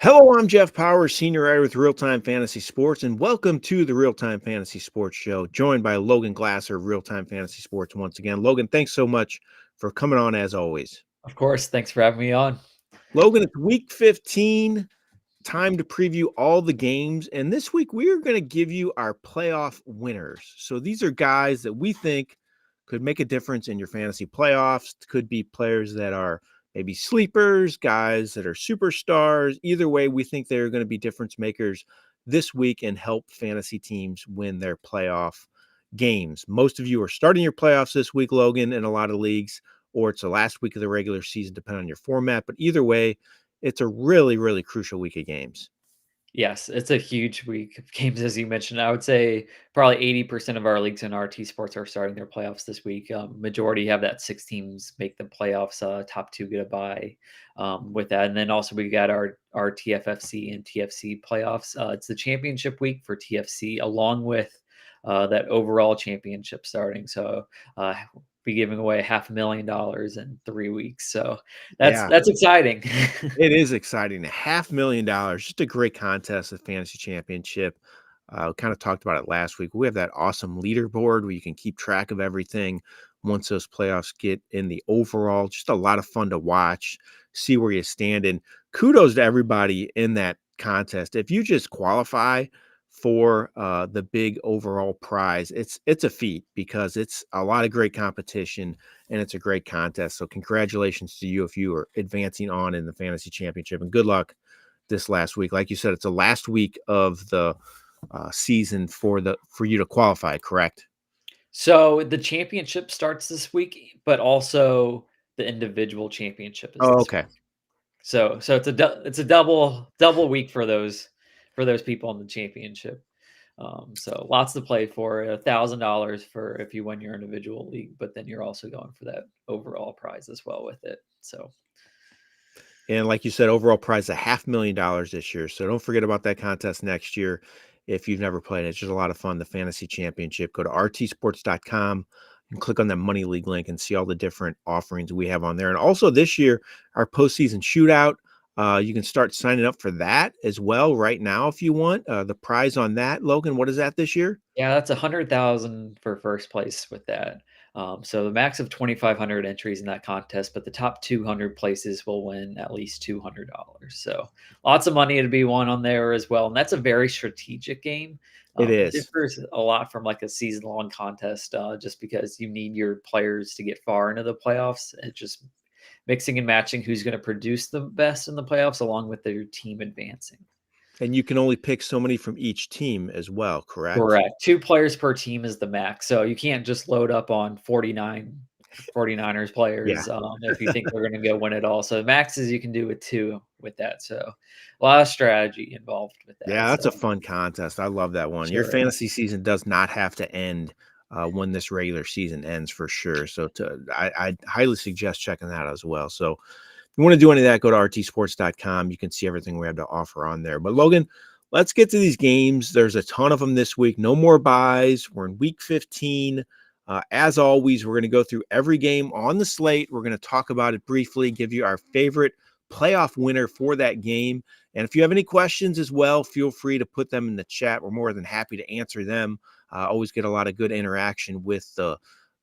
Hello, I'm Jeff Powers, senior writer with RealTime Fantasy Sports, and welcome to the RealTime Fantasy Sports Show, joined by Logan Glaser of RealTime Fantasy Sports once again. Logan, thanks so much for coming on as always. Of course. Thanks for having me on. Logan, it's week 15, time to preview all the games, and this week we are going to give you our playoff winners. So these are guys that we think could make a difference in your fantasy playoffs, could be players that are maybe sleepers, guys that are superstars. Either way, we think they're going to be difference makers this week and help fantasy teams win their playoff games. Most of you are starting your playoffs this week, Logan, in a lot of leagues, or it's the last week of the regular season, depending on your format. But either way, it's a really, really crucial week of games. Yes, it's a huge week of games, as you mentioned. I would say probably 80% of our leagues in RT Sports are starting their playoffs this week. Majority have that 6 teams make the playoffs, top two get a bye with that. And then also we got our TFFC and TFC playoffs. It's the championship week for TFC, along with that overall championship starting. So be giving away $500,000 in 3 weeks. So Yeah, that's exciting. it is exciting. $500,000, just a great contest, the fantasy championship. Kind of talked about it last week. We have that awesome leaderboard where you can keep track of everything once those playoffs get in the overall. Just a lot of fun to watch, see where you stand. And kudos to everybody in that contest. If you just qualify for the big overall prize, it's a feat because it's a lot of great competition and it's a great contest. So congratulations to you if you are advancing on in the fantasy championship, and good luck this last week. Like you said, it's the last week of the season for you to qualify, correct? So the championship starts this week, but also the individual championship is Oh, this okay. week. So it's a double week for those people in the championship. So lots to play for. $1,000 for if you win your individual league, but then you're also going for that overall prize as well with it. So And like you said, overall prize $500,000 this year. So don't forget about that contest next year if you've never played it. It's just a lot of fun. The fantasy championship. Go to rtsports.com and click on that money league link and see all the different offerings we have on there. And also this year, our postseason shootout. You can start signing up for that as well right now if you want. The prize on that, Logan, what is that this year? yeah, that's 100,000 for first place with that. So the max of 2,500 entries in that contest, but the top 200 places will win at least $200. So lots of money to be won on there as well, and that's a very strategic game. It It is. differs a lot from like a season-long contest, just because you need your players to get far into the playoffs. It's just mixing and matching who's going to produce the best in the playoffs, along with their team advancing. And you can only pick so many from each team as well, correct? Correct. 2 players per team is the max, so you can't just load up on 49ers Yeah. players, if you think they're gonna go win it all. So the max is you can do with 2 with that, so a lot of strategy involved with that, Yeah, that's a so fun contest. I love that one. Your sure. fantasy season does not have to end when this regular season ends for sure. So I highly suggest checking that out as well. So if you want to do any of that, go to rtsports.com. You can see everything we have to offer on there. But Logan, let's get to these games. There's a ton of them this week. No more buys. We're in week 15. As always, we're going to go through every game on the slate. We're going to talk about it briefly, give you our favorite playoff winner for that game. And if you have any questions as well, feel free to put them in the chat. We're more than happy to answer them. Always get a lot of good interaction with the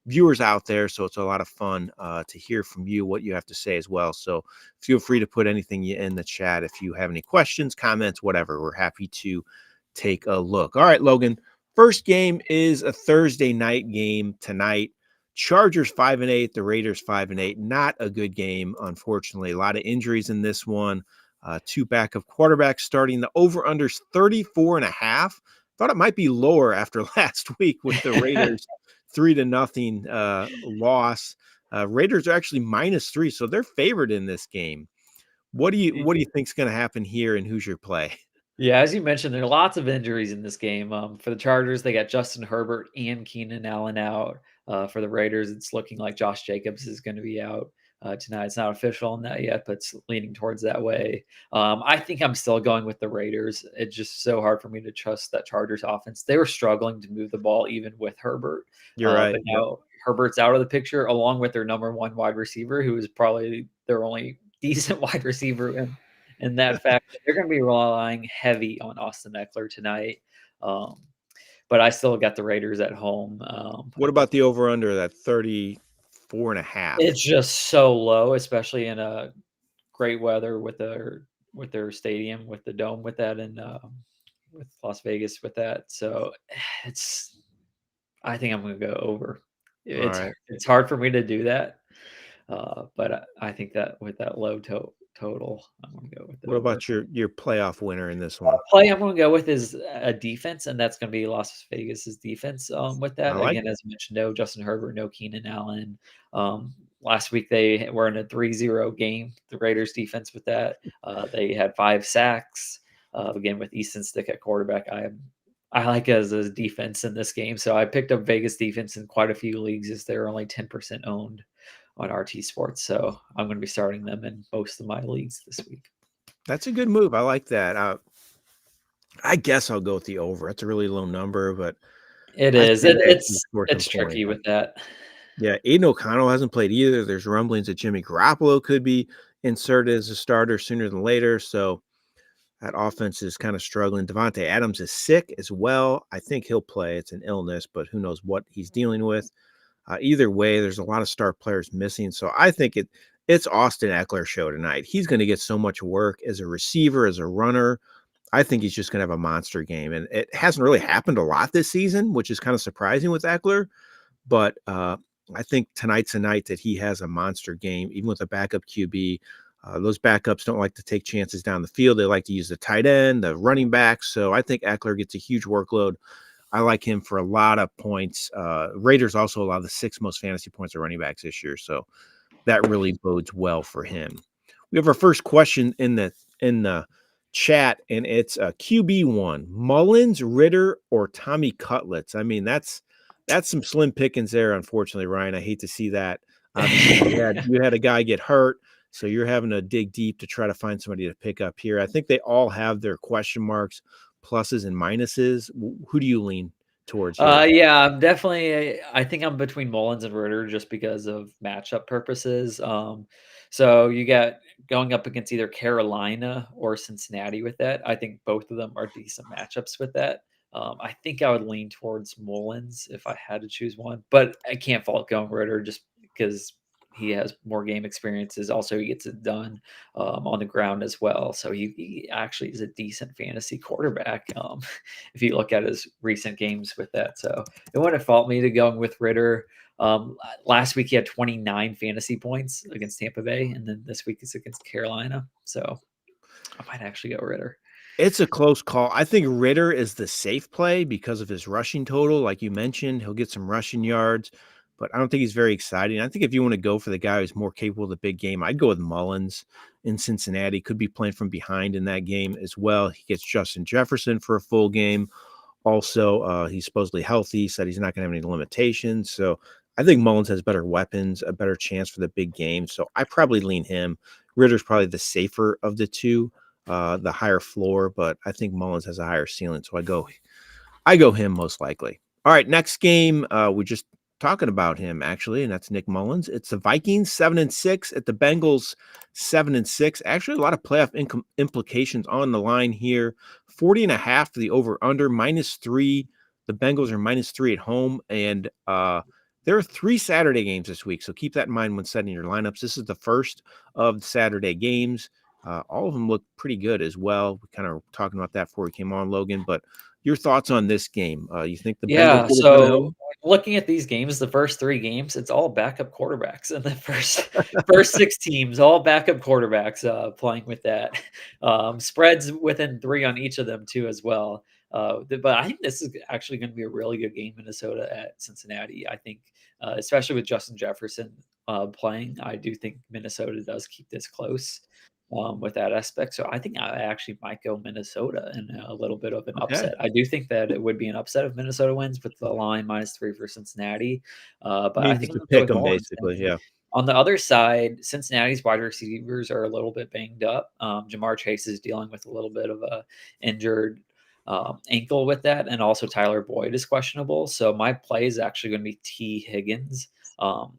viewers out there. So it's a lot of fun to hear from you, what you have to say as well. So feel free to put anything in the chat if you have any questions, comments, whatever. We're happy to take a look. All right, Logan. First game is a Thursday night game tonight. Chargers 5-8, the Raiders 5-8. Not a good game, unfortunately. A lot of injuries in this one. 2 backup quarterbacks starting. The over-under's 34.5. Thought it might be lower after last week with the Raiders 3-0 loss. Raiders are actually -3, so they're favored in this game. What do you think's going to happen here, and who's your play? Yeah, as you mentioned, there are lots of injuries in this game. For the Chargers, they got Justin Herbert and Keenan Allen out. For the Raiders, it's looking like Josh Jacobs is going to be out tonight. It's not official on that yet, but it's leaning towards that way. I think I'm still going with the Raiders. It's just so hard for me to trust that Chargers offense. They were struggling to move the ball even with Herbert, You're right. but Yep. now Herbert's out of the picture, along with their number one wide receiver, who is probably their only decent wide receiver in that fact that they're going to be relying heavy on Austin Eckler tonight. Um, but I still got the Raiders at home. What about the over under that 34.5? It's just so low, especially in a great weather with their stadium, with the dome, with that, and with Las Vegas with that. So it's I think I'm going to go over. All It's right. it's hard for me to do that, but I think that with that low total, I'm going to go with the What over. about your playoff winner in this one? Play I'm going to go with is a defense, and that's going to be Las Vegas's defense. With I that, like again, it. as I mentioned, no Justin Herbert, no Keenan Allen. Last week they were in a 3-0 game. The Raiders defense with that, they had 5 sacks. Again, with Easton Stick at quarterback, I like as a defense in this game, so I picked up Vegas defense in quite a few leagues as they're only 10% owned on RT Sports. So I'm going to be starting them in most of my leagues this week. That's a good move. I like that. I guess I'll go with the over. It's a really low number, but It I is. still think you score some It's points. tricky with that. Yeah, Aiden O'Connell hasn't played either. There's rumblings that Jimmy Garoppolo could be inserted as a starter sooner than later. So that offense is kind of struggling. Devonte Adams is sick as well. I think he'll play. It's an illness, but who knows what he's dealing with. Either way, there's a lot of star players missing. So I think it's Austin Eckler show tonight. He's going to get so much work as a receiver, as a runner. I think he's just going to have a monster game. And it hasn't really happened a lot this season, which is kind of surprising with Eckler. But I think tonight's a night that he has a monster game, even with a backup QB. Those backups don't like to take chances down the field. They like to use the tight end, the running back. So I think Eckler gets a huge workload. I like him for a lot of points. Raiders also allow the 6th most fantasy points of running backs this year. So that really bodes well for him. We have our first question in the chat, and it's a QB1: Mullins, Ritter, or Tommy Cutlets. I mean, that's some slim pickings there, unfortunately, Ryan. I hate to see that. Obviously, you had a guy get hurt, so you're having to dig deep to try to find somebody to pick up here. I think they all have their question marks, pluses and minuses. Who do you lean towards here? Yeah, I'm definitely. I think I'm between Mullins and Ritter just because of matchup purposes. So you got going up against either Carolina or Cincinnati with that. I think both of them are decent matchups with that. I think I would lean towards Mullins if I had to choose one, but I can't fault going Ritter just because he has more game experiences. Also, he gets it done on the ground as well. So he actually is a decent fantasy quarterback. If you look at his recent games with that. So it wouldn't fault me to going with Ritter. Last week he had 29 fantasy points against Tampa Bay, and then this week is against Carolina. So I might actually go Ritter. It's a close call. I think Ritter is the safe play because of his rushing total. Like you mentioned, he'll get some rushing yards, but I don't think he's very exciting. I think if you want to go for the guy who's more capable of the big game, I'd go with Mullins in Cincinnati. Could be playing from behind in that game as well. He gets Justin Jefferson for a full game. Also, he's supposedly healthy, said he's not going to have any limitations. So I think Mullins has better weapons, a better chance for the big game. So I probably lean him. Ritter's probably the safer of the two, the higher floor, but I think Mullins has a higher ceiling. So I go him most likely. All right, next game. We're just talking about him actually, and that's Nick Mullins. It's the Vikings 7-6 at the Bengals 7-6. Actually, a lot of playoff implications on the line here. 40.5 for the over under, -3. The Bengals are -3 at home, and there are 3 Saturday games this week. So keep that in mind when setting your lineups. This is the first of the Saturday games. All of them look pretty good as well. We kind of talking about that before we came on, Logan, but your thoughts on this game? You think the Bengals Yeah, get it done at so home? looking at these games, the first 3 games, it's all backup quarterbacks, and the first 6 teams, all backup quarterbacks, playing with that. Spreads within 3 on each of them too as well. But I think this is actually gonna be a really good game, Minnesota at Cincinnati. I think, especially with Justin Jefferson, playing, I do think Minnesota does keep this close, with that aspect. So I think I actually might go Minnesota in a little bit of an Okay. upset. I do think that it would be an upset if Minnesota wins with the line -3 for Cincinnati. But I Means think it's I'm a gonna go pick with 'em Mullins. basically, yeah. On the other side, Cincinnati's wide receivers are a little bit banged up. Jamar Chase is dealing with a little bit of a injured ankle with that, and also Tyler Boyd is questionable. So my play is actually going to be T. Higgins. Um,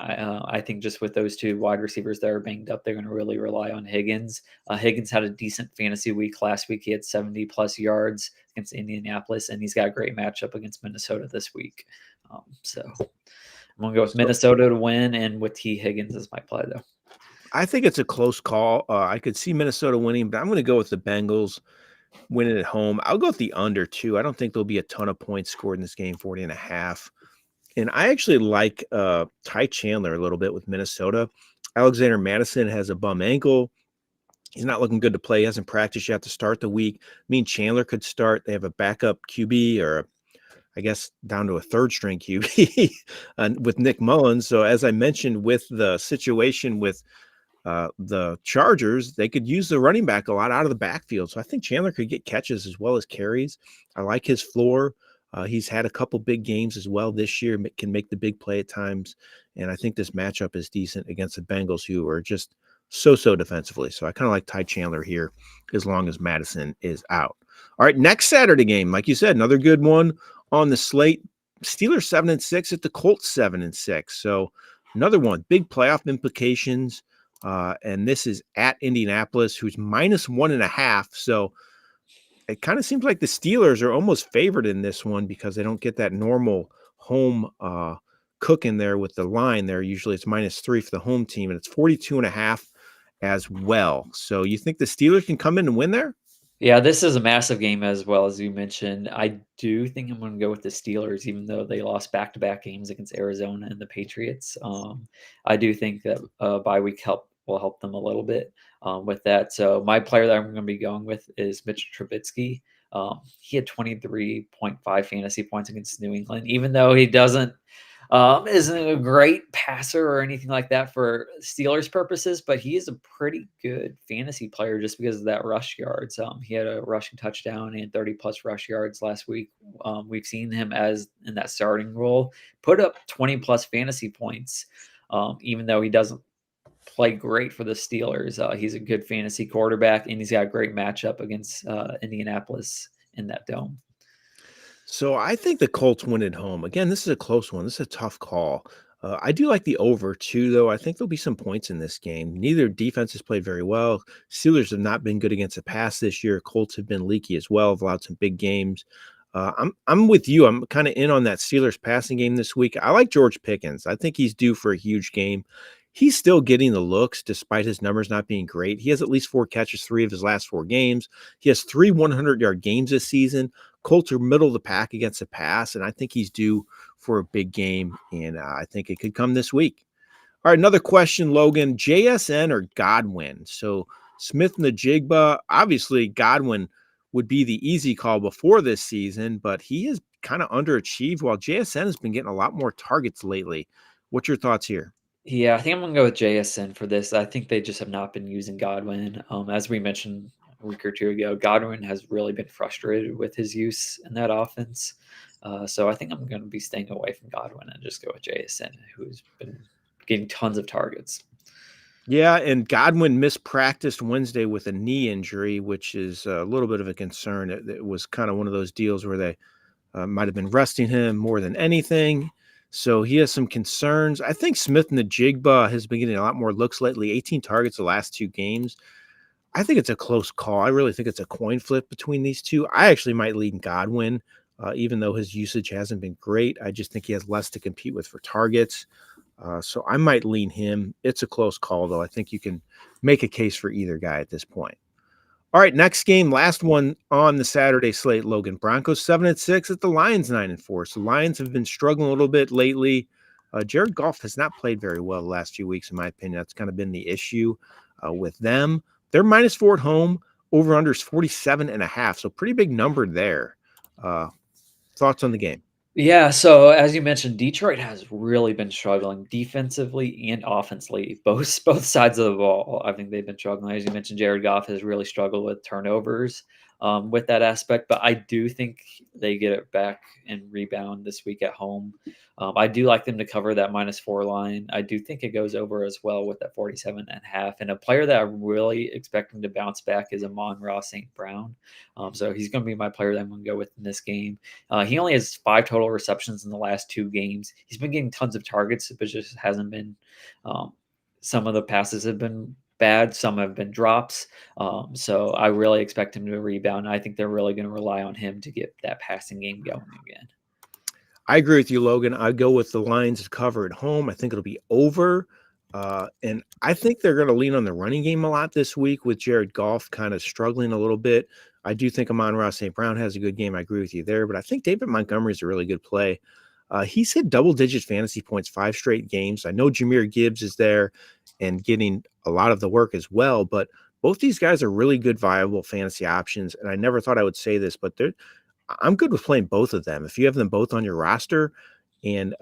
I think just with those two wide receivers that are banged up, they're going to really rely on Higgins. Higgins had a decent fantasy week last week. He had 70+ yards against Indianapolis, and he's got a great matchup against Minnesota this week. So I'm going to go with Minnesota to win, and with T. Higgins as my play, though. I think it's a close call. I could see Minnesota winning, but I'm going to go with the Bengals winning at home. I'll go with the under, too. I don't think there'll be a ton of points scored in this game, 40.5. And I actually like Ty Chandler a little bit with Minnesota. Alexander Madison has a bum ankle. He's not looking good to play. He hasn't practiced yet to start the week. I mean, Chandler could start. They have a backup QB, or I guess down to a third string QB with Nick Mullins. So as I mentioned, with the situation with the Chargers, they could use the running back a lot out of the backfield. So I think Chandler could get catches as well as carries. I like his floor. He's had a couple big games as well this year, can make the big play at times. And I think this matchup is decent against the Bengals, who are just so defensively. So I kind of like Ty Chandler here as long as Madison is out. All right, next Saturday game, like you said, another good one on the slate. Steelers 7-6 at the Colts 7-6. So another one, big playoff implications. And this is at Indianapolis, who's -1.5. So it kind of seems like the Steelers are almost favored in this one because they don't get that normal home cook in there with the line there. Usually it's -3 for the home team, and it's 42.5 as well. So you think the Steelers can come in and win there? Yeah, this is a massive game as well, as you mentioned. I do think I'm going to go with the Steelers, even though they lost back-to-back games against Arizona and the Patriots. I do think that bye week will help them a little bit with that. So my player that I'm going to be going with is Mitch Trubisky. He had 23.5 fantasy points against New England, even though he isn't a great passer or anything like that for Steelers purposes, but he is a pretty good fantasy player just because of that rush yards. He had a rushing touchdown and 30+ rush yards last week. We've seen him as in that starting role, put up 20+ fantasy points, even though he doesn't play great for the Steelers. He's a good fantasy quarterback, and he's got a great matchup against Indianapolis in that dome. So I think the Colts win at home. Again, this is a close one. This is a tough call. I do like the over too, though. I think there'll be some points in this game. Neither defense has played very well. Steelers have not been good against the pass this year. Colts have been leaky as well. Have allowed some big games. I'm with you. I'm kind of in on that Steelers passing game this week. I like George Pickens. I think he's due for a huge game. He's still getting the looks despite his numbers not being great. He has at least 4 catches, 3 of his last 4 games. He has 3 100-yard games this season. Colts are middle of the pack against the pass, and I think he's due for a big game, and I think it could come this week. All right, another question, Logan. JSN or Godwin? So Smith and the Jigba, obviously Godwin would be the easy call before this season, but he has kind of underachieved while JSN has been getting a lot more targets lately. What's your thoughts here? Yeah, I think I'm gonna go with JSN for this. I think they just have not been using Godwin. As we mentioned a week or two ago, Godwin has really been frustrated with his use in that offense. So I think I'm going to be staying away from Godwin and just go with JSN, who's been getting tons of targets. Yeah, and Godwin mispracticed Wednesday with a knee injury, which is a little bit of a concern. It was kind of one of those deals where they might have been resting him more than anything. So he has some concerns. I think Smith and the Jigba has been getting a lot more looks lately, 18 targets the last 2 games. I think it's a close call. I really think it's a coin flip between these two. I actually might lean Godwin, even though his usage hasn't been great. I just think he has less to compete with for targets. So I might lean him. It's a close call, though. I think you can make a case for either guy at this point. All right, next game, last one on the Saturday slate, Logan. Broncos 7-6 at the Lions 9-4. So Lions have been struggling a little bit lately. Jared Goff has not played very well the last few weeks, in my opinion. That's kind of been the issue with them. They're -4 at home. Over under is 47.5. So pretty big number there. Thoughts on the game? Yeah, so as you mentioned, Detroit has really been struggling defensively and offensively, both sides of the ball. I think they've been struggling. As you mentioned, Jared Goff has really struggled with turnovers. with that aspect. But I do think they get it back and rebound this week at home. I do like them to cover that -4 line. I do think it goes over as well with that 47.5. And a player that I'm really expecting to bounce back is Amon-Ra St. Brown. So he's going to be my player that I'm going to go with in this game. He only has 5 total receptions in the last 2 games. He's been getting tons of targets, but just hasn't been. Some of the passes have been bad. Some have been drops. So I really expect him to rebound. I think they're really going to rely on him to get that passing game going again. I agree with you, Logan. I go with the Lions to cover at home. I think it'll be over. And I think they're going to lean on the running game a lot this week with Jared Goff kind of struggling a little bit. I do think Amon-Ra St. Brown has a good game. I agree with you there. But I think David Montgomery is a really good play. He's hit double-digit fantasy points 5 straight games. I know Jahmyr Gibbs is there and getting a lot of the work as well. But both these guys are really good, viable fantasy options. And I never thought I would say this, but I'm good with playing both of them. If you have them both on your roster and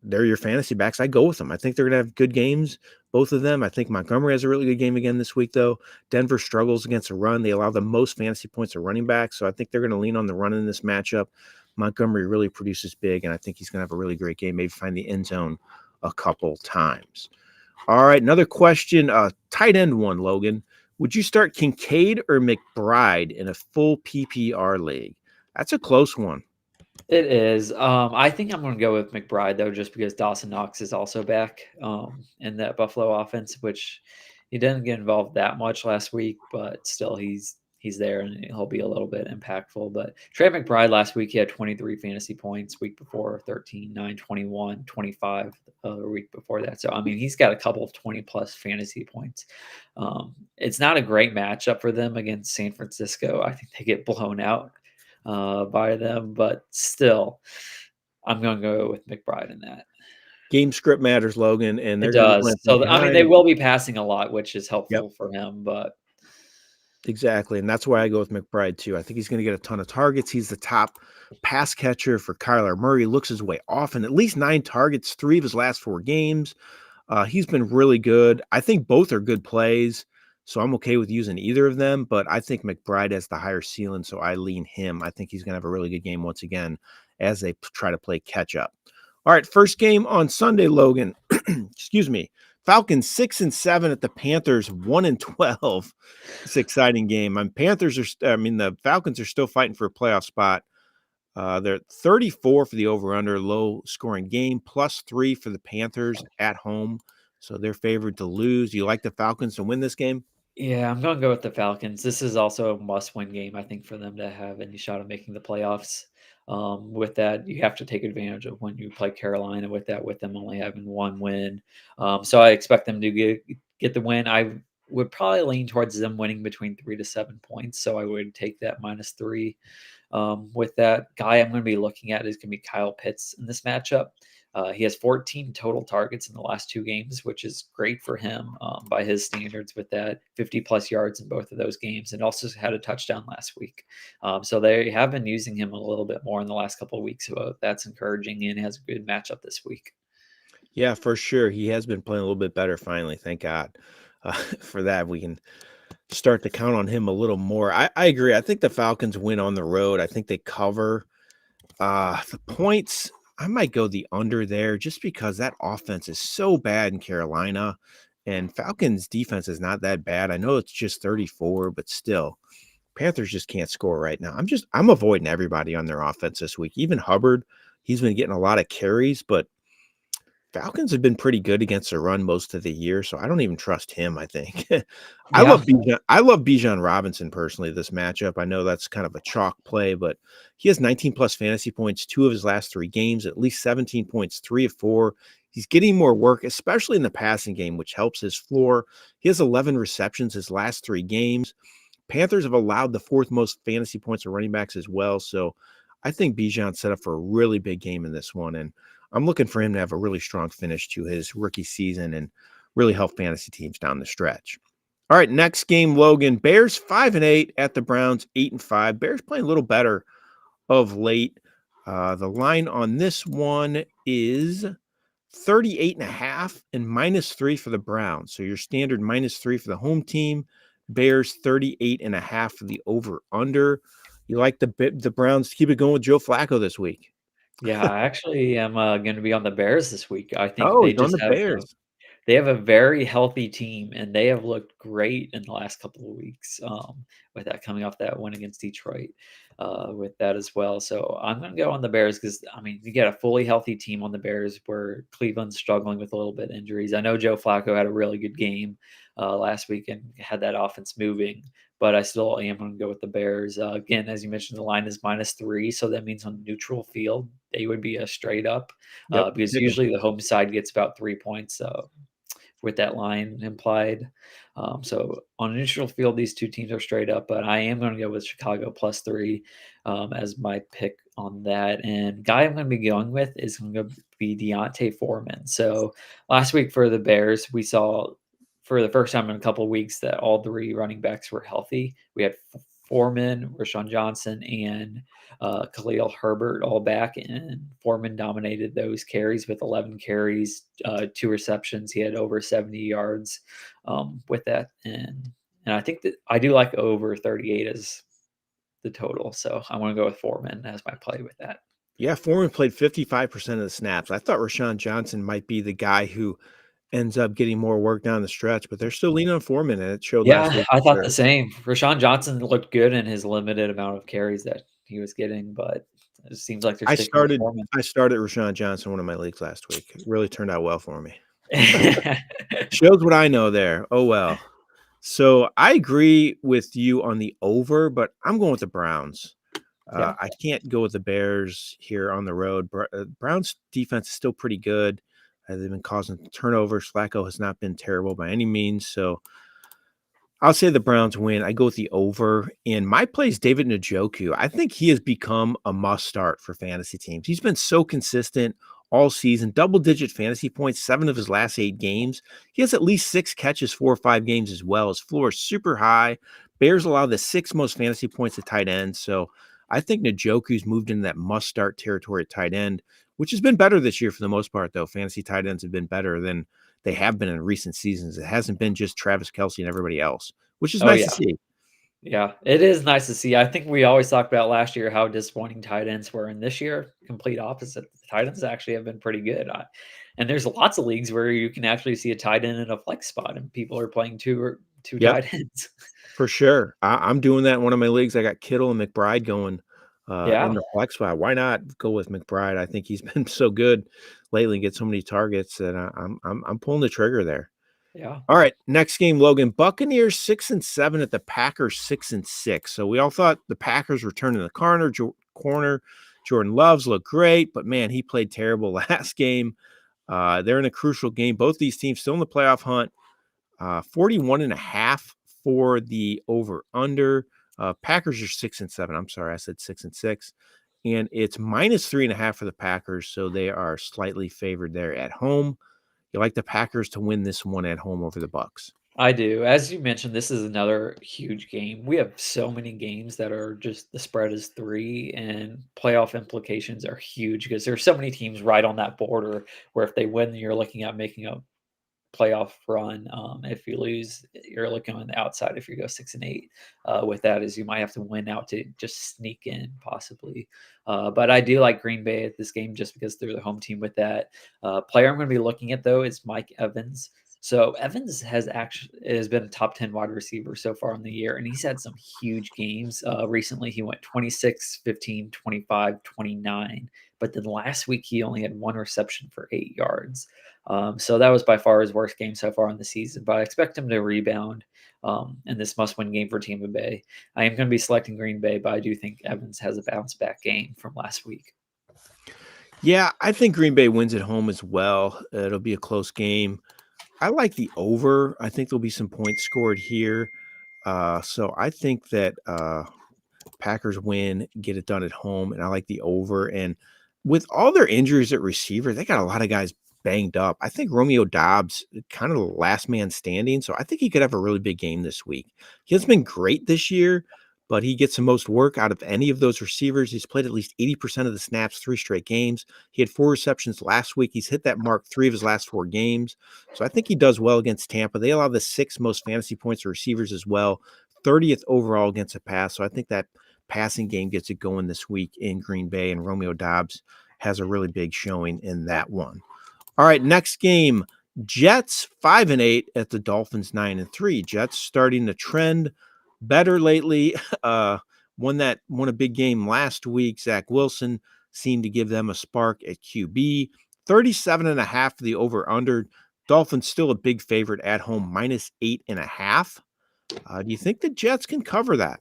they're your fantasy backs, I go with them. I think they're going to have good games, both of them. I think Montgomery has a really good game again this week, though. Denver struggles against a run. They allow the most fantasy points of running backs, so I think they're going to lean on the run in this matchup. Montgomery really produces big, and I think he's going to have a really great game, maybe find the end zone a couple times. All right, another question, tight end one, Logan. Would you start Kincaid or McBride in a full PPR league? That's a close one. It is. I think I'm going to go with McBride, though, just because Dawson Knox is also back in that Buffalo offense, which he didn't get involved that much last week, but still he's there and he'll be a little bit impactful. But Trey McBride last week, he had 23 fantasy points, week before 13, 9, 21, 25 the week before that. So, I mean, he's got a couple of 20-plus fantasy points. It's not a great matchup for them against San Francisco. I think they get blown out by them, but still, I'm going to go with McBride in that. Game script matters, Logan, and they're It going to does. be So, I mean, they will be passing a lot, which is helpful for him, but exactly, and that's why I go with McBride too. I think he's going to get a ton of targets. He's the top pass catcher for Kyler Murray. Looks his way often, at least 9 targets, 3 of his last 4 games. He's been really good. I think both are good plays, so I'm okay with using either of them, but I think McBride has the higher ceiling, so I lean him. I think he's going to have a really good game once again as they try to play catch up. All right, first game on Sunday, Logan. Excuse me. Falcons 6-7 at the Panthers 1-12. It's an exciting game. The Falcons are still fighting for a playoff spot. They're 34 for the over/under, low scoring game, +3 for the Panthers at home. So they're favored to lose. Do you like the Falcons to win this game? yeah, I'm going to go with the Falcons. This is also a must-win game, I think, for them to have any shot of making the playoffs. With that, you have to take advantage of when you play Carolina with them only having 1 win. So I expect them to get the win. I would probably lean towards them winning between 3 to 7 points. So I would take that -3. With that guy, I'm going to be looking at is going to be Kyle Pitts in this matchup. He has 14 total targets in the last 2 games, which is great for him by his standards with that 50-plus yards in both of those games, and also had a touchdown last week. So they have been using him a little bit more in the last couple of weeks. So that's encouraging, and has a good matchup this week. Yeah, for sure. He has been playing a little bit better finally. Thank God for that. We can start to count on him a little more. I agree. I think the Falcons win on the road. I think they cover the points. I might go the under there just because that offense is so bad in Carolina, and Falcons defense is not that bad. I know it's just 34, but still, Panthers just can't score right now. I'm avoiding everybody on their offense this week. Even Hubbard, he's been getting a lot of carries, but Falcons have been pretty good against the run most of the year, so I don't even trust him, I think. I Yeah. love Bijan Robinson personally this matchup. I know that's kind of a chalk play, but he has 19+ fantasy points 2 of his last 3 games, at least 17 points 3 of 4. He's getting more work, especially in the passing game, which helps his floor. He has 11 receptions his last 3 games. Panthers have allowed the 4th most fantasy points of running backs as well, so I think Bijan's set up for a really big game in this one, and I'm looking for him to have a really strong finish to his rookie season and really help fantasy teams down the stretch. All right, next game, Logan. Bears 5-8 at the Browns 8-5. Bears playing a little better of late. The line on this one is 38.5 and -3 for the Browns. So your standard -3 for the home team, Bears 38.5 for the over under. You like the Browns to keep it going with Joe Flacco this week? Yeah, I actually am going to be on the Bears this week. I think Oh, they he's on just the have Bears. they have a very healthy team, and they have looked great in the last couple of weeks, with that coming off that win against Detroit, with that as well. So I'm going to go on the Bears because, I mean, you get a fully healthy team on the Bears where Cleveland's struggling with a little bit of injuries. I know Joe Flacco had a really good game last week and had that offense moving, but I still am going to go with the Bears. Again, as you mentioned, the line is -3, so that means on neutral field, they would be a straight up Yep. because Pick 'em. usually the home side gets about 3 points. With that line implied. So on a neutral field, these two teams are straight up, but I am going to go with Chicago +3 as my pick on that. And guy I'm going to be going with is going to be Deontay Foreman. So last week for the Bears, we saw for the first time in a couple of weeks that all three running backs were healthy. We had Foreman, Rashawn Johnson, and Khalil Herbert all back, and Foreman dominated those carries with 11 carries, 2 receptions. He had over 70 yards with that, and I think that I do like over 38 as the total, so I want to go with Foreman as my play with that. Yeah, Foreman played 55% of the snaps. I thought Rashawn Johnson might be the guy who ends up getting more work down the stretch, but they're still leaning on Foreman, and it showed last Yeah, week I for thought the sure. same. Rashawn Johnson looked good in his limited amount of carries that he was getting, but it seems like they're I sticking with started Foreman. I started Rashawn Johnson in one of my leagues last week. It really turned out well for me. Shows what I know there. Oh, well. So I agree with you on the over, but I'm going with the Browns. Yeah. I can't go with the Bears here on the road. Browns defense is still pretty good. They've been causing turnovers. Flacco has not been terrible by any means. So I'll say the Browns win. I go with the over. And my play is David Njoku. I think he has become a must start for fantasy teams. He's been so consistent all season, double-digit fantasy points, 7 of his last 8 games. He has at least 6 catches, 4 or 5 games as well. His floor is super high. Bears allow the 6th most fantasy points to tight end. So I think Njoku's moved into that must-start territory at tight end, which has been better this year for the most part, though. Fantasy tight ends have been better than they have been in recent seasons. It hasn't been just Travis Kelce and everybody else, which is Oh, nice to yeah. see. Yeah, it is nice to see. I think we always talked about last year how disappointing tight ends were, and this year, complete opposite. The tight ends actually have been pretty good. And there's lots of leagues where you can actually see a tight end in a flex spot, and people are playing two Yep, tight ends. for sure. I'm doing that in one of my leagues. I got Kittle and McBride going in Yeah, the flex spot. Why not go with McBride? I think he's been so good lately and get so many targets that I'm pulling the trigger there. yeah. All right, next game, Logan. Buccaneers 6-7 at the Packers 6-6. So we all thought the Packers were turning the corner. Jordan Loves looked great, but man, he played terrible last game. They're in a crucial game. Both these teams still in the playoff hunt. 41.5 for the over under. Packers are 6-7. I'm sorry, I said 6-6. And it's -3.5 for the Packers. So they are slightly favored there at home. You like the Packers to win this one at home over the Bucks. I do. As you mentioned, this is another huge game. We have so many games that are just the spread is 3, and playoff implications are huge because there's so many teams right on that border where if they win, you're looking at making a playoff run. If you lose, you're looking on the outside if you go 6-8. With that, is you might have to win out to just sneak in possibly. But I do like Green Bay at this game just because they're the home team with that. Player I'm going to be looking at though is Mike Evans. So Evans has been a top 10 wide receiver so far in the year, and he's had some huge games. Recently, he went 26, 15, 25, 29. But then last week, he only had 1 reception for 8 yards. So that was by far his worst game so far in the season, but I expect him to rebound in this must-win game for Tampa Bay. I am going to be selecting Green Bay, but I do think Evans has a bounce-back game from last week. Yeah, I think Green Bay wins at home as well. It'll be a close game. I like the over. I think there'll be some points scored here. So I think that Packers win, get it done at home, and I like the over. And with all their injuries at receiver, they got a lot of guys banged up. I think Romeo Dobbs kind of the last man standing, so I think he could have a really big game this week. He hasn't been great this year, but he gets the most work out of any of those receivers. He's played at least 80% of the snaps 3 straight games. He had 4 receptions last week. He's hit that mark 3 of his last 4 games. So I think he does well against Tampa. They allow the 6th most fantasy points to receivers as well, 30th overall against the pass. So I think that passing game gets it going this week in Green Bay, and Romeo Doubs has a really big showing in that one. All right, next game, Jets 5-8 at the Dolphins 9-3. Jets starting to trend better lately. Won a big game last week. Zach Wilson seemed to give them a spark at QB. 37.5 for the over/under. Dolphins still a big favorite at home, -8.5. Do you think the Jets can cover that?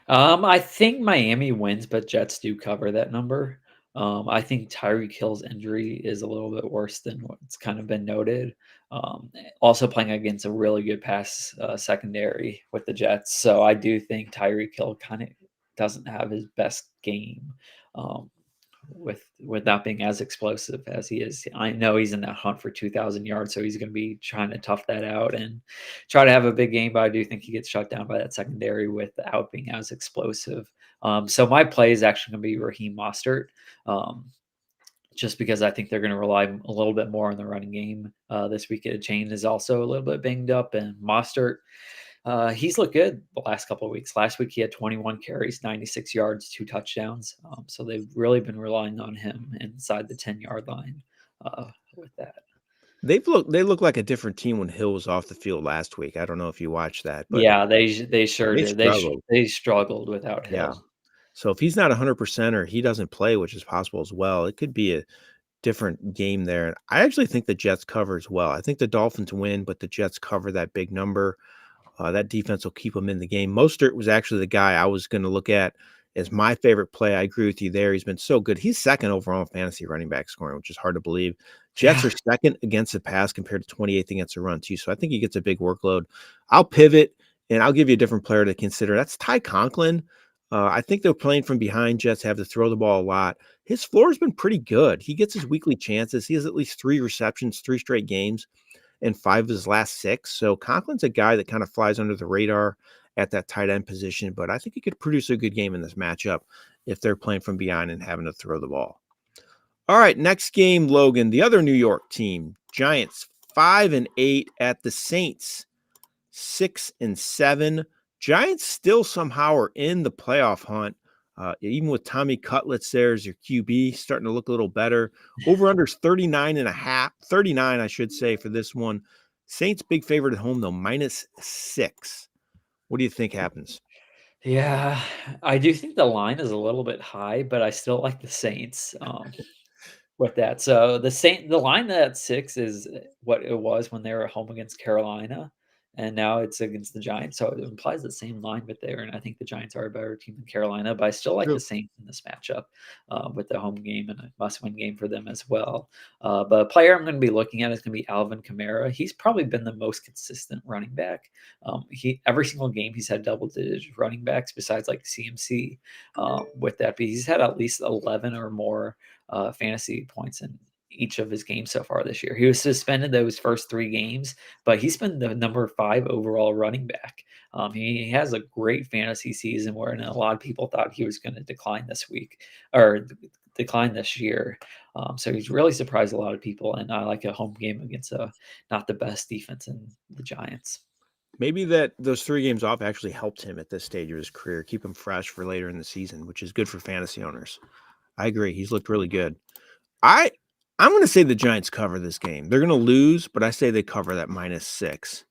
I think Miami wins, but Jets do cover that number. I think Tyreek Hill's injury is a little bit worse than what's kind of been noted. Also playing against a really good pass secondary with the Jets, so I do think Tyreek Hill kind of doesn't have his best game. Um, with not being as explosive as he is. I know he's in that hunt for 2,000 yards, so he's going to be trying to tough that out and try to have a big game. But I do think he gets shut down by that secondary without being as explosive. So my play is actually going to be Raheem Mostert. Just because I think they're going to rely a little bit more on the running game this week. Chain is also a little bit banged up, and Mostert, he's looked good the last couple of weeks. Last week he had 21 carries, 96 yards, 2 touchdowns. So they've really been relying on him inside the 10-yard line with that. They look like a different team when Hill was off the field last week. I don't know if you watched that, but Yeah, they sure they did. struggled. They struggled without Yeah. Hill. So if he's not 100% or he doesn't play, which is possible as well, it could be a different game there. And I actually think the Jets cover as well. I think the Dolphins win, but the Jets cover that big number. That defense will keep them in the game. Mostert was actually the guy I was going to look at as my favorite play. I agree with you there. He's been so good. He's second overall in fantasy running back scoring, which is hard to believe. Jets Yeah. are second against the pass compared to 28th against the run, too. So I think he gets a big workload. I'll pivot, and I'll give you a different player to consider. That's Ty Conklin. I think they're playing from behind. Jets have to throw the ball a lot. His floor has been pretty good. He gets his weekly chances. He has at least 3 receptions, 3 straight games, and 5 of his last 6. So Conklin's a guy that kind of flies under the radar at that tight end position, but I think he could produce a good game in this matchup if they're playing from behind and having to throw the ball. All right, next game, Logan, the other New York team, Giants 5-8 at the Saints 6-7. Giants still somehow are in the playoff hunt. Even with Tommy Cutlets there as your QB, starting to look a little better. Over-under's 39.5, 39, I should say, for this one. Saints big favorite at home, though, -6. What do you think happens? Yeah, I do think the line is a little bit high, but I still like the Saints. With that, so the line at 6 is what it was when they were at home against Carolina, and now it's against the Giants, so it implies the same line but there, and I think the Giants are a better team than Carolina, but I still like the Saints in this matchup, with the home game and a must-win game for them as well. But a player I'm gonna be looking at is gonna be Alvin Kamara. He's probably been the most consistent running back. He every single game he's had double-digit running backs besides, like, CMC, with that, but he's had at least 11 or more fantasy points in each of his games so far this year. He was suspended those first 3 games, but he's been the number 5 overall running back. He has a great fantasy season where a lot of people thought he was going to decline this week or decline this year. So he's really surprised a lot of people, and I like a home game against not the best defense in the Giants. Maybe that those 3 games off actually helped him at this stage of his career, keep him fresh for later in the season, which is good for fantasy owners. I agree. He's looked really good. I I'm gonna say the Giants cover this game. They're gonna lose, but I say they cover that -6.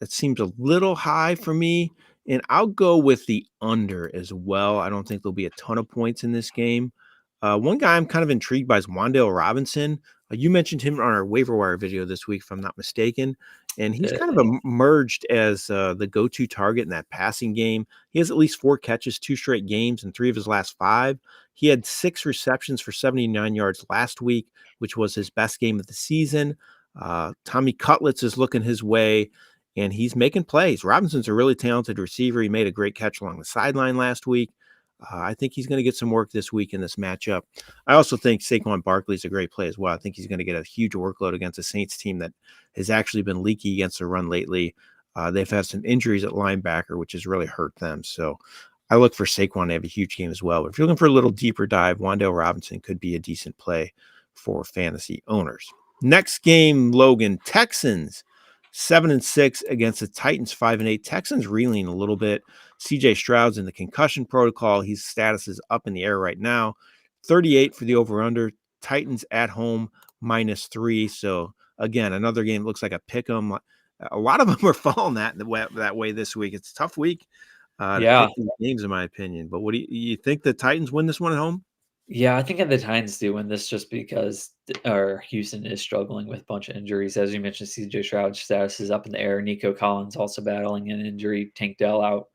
That seems a little high for me, and I'll go with the under as well. I don't think there'll be a ton of points in this game. One guy I'm kind of intrigued by is Wan'Dale Robinson. You mentioned him on our waiver wire video this week, if I'm not mistaken, and he's kind of emerged as the go-to target in that passing game. He has at least 4 catches, 2 straight games, and 3 of his last 5. He had 6 receptions for 79 yards last week, which was his best game of the season. Tommy Cutlets is looking his way, and he's making plays. Robinson's a really talented receiver. He made a great catch along the sideline last week. I think he's going to get some work this week in this matchup. I also think Saquon Barkley's a great play as well. I think he's going to get a huge workload against a Saints team that has actually been leaky against the run lately. They've had some injuries at linebacker, which has really hurt them. So I look for Saquon to have a huge game as well. But if you're looking for a little deeper dive, Wan'Dale Robinson could be a decent play for fantasy owners. Next game, Logan, Texans 7-6 against the Titans 5-8. Texans reeling a little bit. CJ Stroud's in the concussion protocol. His status is up in the air right now. 38 for the over/under. Titans at home -3. So again, another game looks like a pick 'em. A lot of them are falling that way this week. It's a tough week to Yeah. pick these games, in my opinion. But what do you think the Titans win this one at home? Yeah, I think the Titans do win this just because Houston is struggling with a bunch of injuries. As you mentioned, CJ Stroud's status is up in the air. Nico Collins also battling an injury. Tank Dell out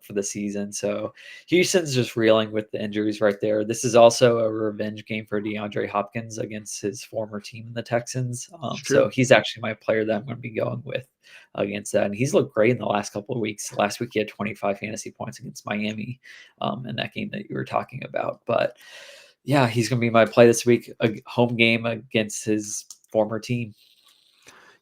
for the season. So Houston's just reeling with the injuries right there. This is also a revenge game for DeAndre Hopkins against his former team, the Texans. It's So true. he's actually my player that I'm going to be going with against that. And he's looked great in the last couple of weeks. Last week he had 25 fantasy points against Miami in that game that you were talking about. But yeah, he's gonna be my play this week, a home game against his former team.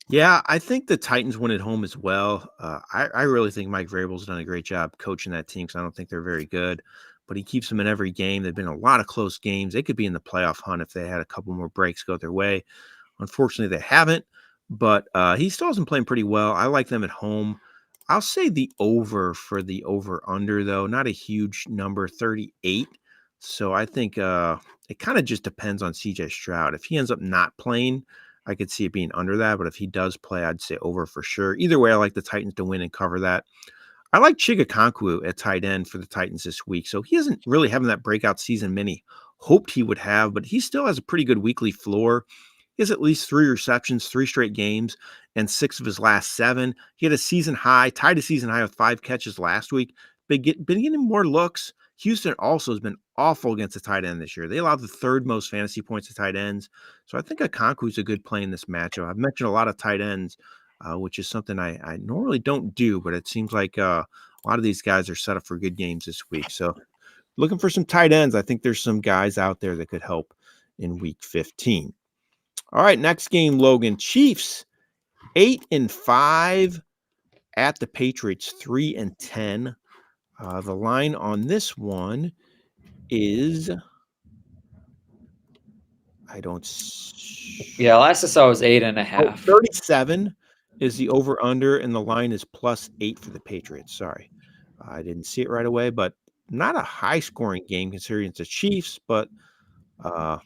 Yeah, I think the Titans win at home as well. I really think Mike Vrabel's done a great job coaching that team because I don't think they're very good, but he keeps them in every game. There've been a lot of close games. They could be in the playoff hunt if they had a couple more breaks go their way. Unfortunately, they haven't, but he still has them playing pretty well. I like them at home. I'll say the over for the over/under, though. Not a huge number, 38. So I think it kind of just depends on CJ Stroud. If he ends up not playing, I could see it being under that. But if he does play, I'd say over for sure. Either way, I like the Titans to win and cover that. I like Chiga at tight end for the Titans this week. So he isn't really having that breakout season many hoped he would have, but he still has a pretty good weekly floor. He has at least 3 receptions, 3 straight games, and 6 of his last 7. He had a season high, tied a season high with 5 catches last week. Been getting more looks. Houston also has been awful against the tight end this year. They allowed the 3rd most fantasy points to tight ends. So I think Okonkwo's a good play in this matchup. I've mentioned a lot of tight ends, which is something I normally don't do, but it seems like a lot of these guys are set up for good games this week. So looking for some tight ends. I think there's some guys out there that could help in week 15. All right, next game, Logan. Chiefs 8-5 at the Patriots 3-10. The line on this one is I don't. Yeah, last I saw was 8.5. 37 is the over under, and the line is +8 for the Patriots. Sorry, I didn't see it right away, but not a high scoring game considering it's the Chiefs, but uh,